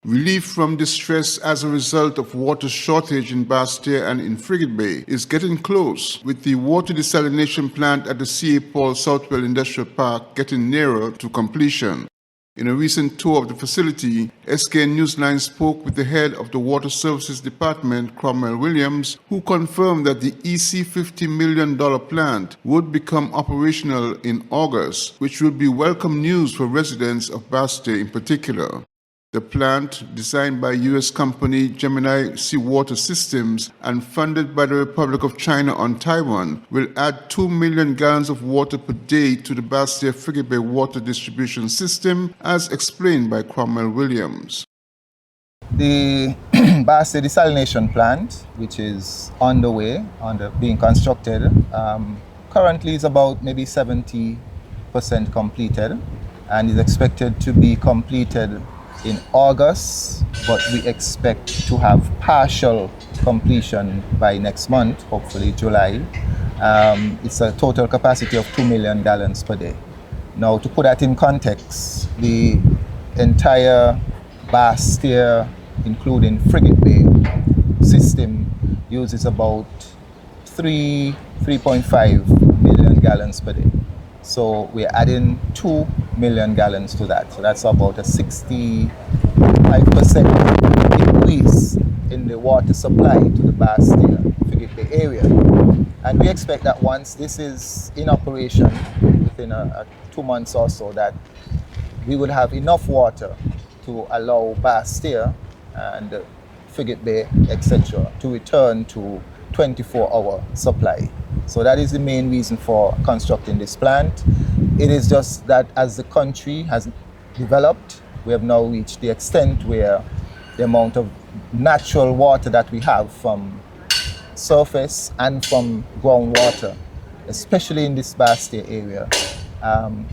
Relief from distress as a result of water shortage in Basseterre and in Frigate Bay is getting close, with the water desalination plant at the C.A. Paul Southwell Industrial Park getting nearer to completion. In a recent tour of the facility, SKN Newsline spoke with the head of the Water Services Department, Cromwell Williams, who confirmed that the $50 million plant would become operational in August, which will be welcome news for residents of Basseterre in particular. The plant, designed by U.S. company Gemini Seawater Systems and funded by the Republic of China on Taiwan, will add 2 million gallons of water per day to the Basseterre Frigate Bay water distribution system, as explained by Cromwell Williams. The Basseterre desalination plant, which is on the way, being constructed, currently is about maybe 70% completed and is expected to be completed in August, but we expect to have partial completion by next month, hopefully July. It's a total capacity of 2 million gallons per day. Now, to put that in context, the entire Basseterre, including Frigate Bay system, uses about 3.5 million gallons per day. So we're adding 2 million gallons to that. So that's about a 65% increase in the water supply to the Basseterre Frigate Bay area. And we expect that once this is in operation within 2 months or so, that we would have enough water to allow Basseterre and Frigate Bay, etc., to return to 24-hour supply. So that is the main reason for constructing this plant. It is just that as the country has developed, we have now reached the extent where the amount of natural water that we have from surface and from groundwater, especially in this Basseterre area,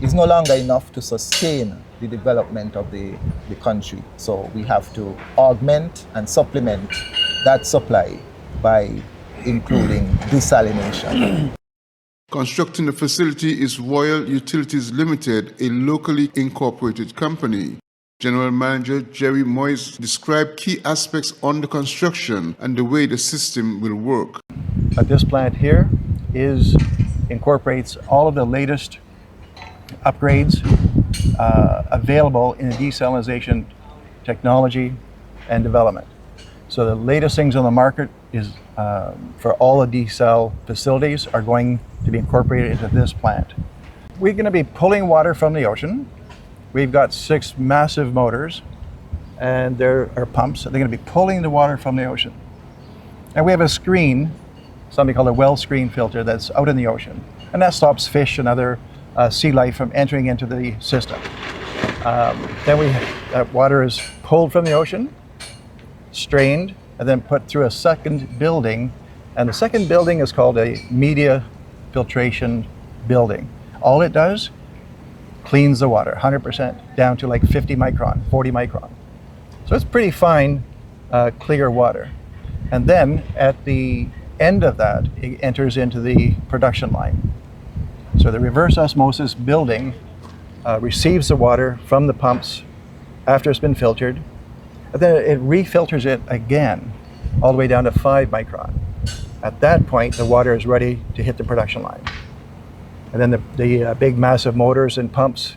is no longer enough to sustain the development of the country. So we have to augment and supplement that supply by including desalination. Constructing the facility is Royal Utilities Limited, a locally incorporated company. General Manager Jerry Moyes described key aspects on the construction and the way the system will work. This plant here incorporates all of the latest upgrades available in the desalination technology and development. So the latest things on the market is for all the desal facilities are going to be incorporated into this plant. We're going to be pulling water from the ocean. We've got 6 massive motors and there are pumps. They're going to be pulling the water from the ocean. And we have a screen, something called a well screen filter, that's out in the ocean. And that stops fish and other sea life from entering into the system. That water is pulled from the ocean, strained, and then put through a second building. And the second building is called a media filtration building. All it does, cleans the water 100% down to like 50 micron, 40 micron. So it's pretty fine, clear water. And then at the end of that, it enters into the production line. So the reverse osmosis building receives the water from the pumps after it's been filtered, and then it refilters it again, all the way down to 5 micron. At that point, the water is ready to hit the production line. And then the big massive motors and pumps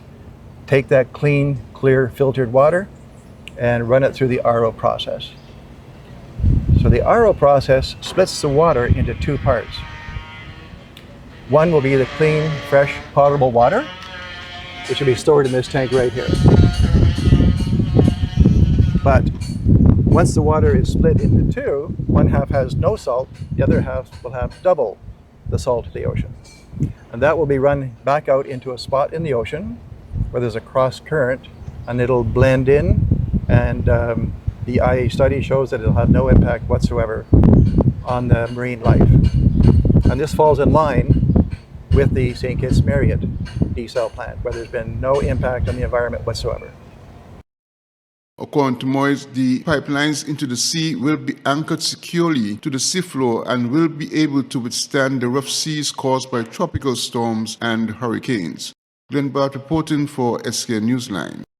take that clean, clear, filtered water and run it through the RO process. So the RO process splits the water into 2 parts. One will be the clean, fresh, potable water, which will be stored in this tank right here. But once the water is split into 2, one half has no salt, the other half will have double the salt of the ocean. And that will be run back out into a spot in the ocean where there's a cross current, and it'll blend in, and the IA study shows that it'll have no impact whatsoever on the marine life. And this falls in line with the St. Kitts Marriott desal plant, where there's been no impact on the environment whatsoever. According to Moyes, the pipelines into the sea will be anchored securely to the seafloor and will be able to withstand the rough seas caused by tropical storms and hurricanes. Glenn Bart reporting for SKN Newsline.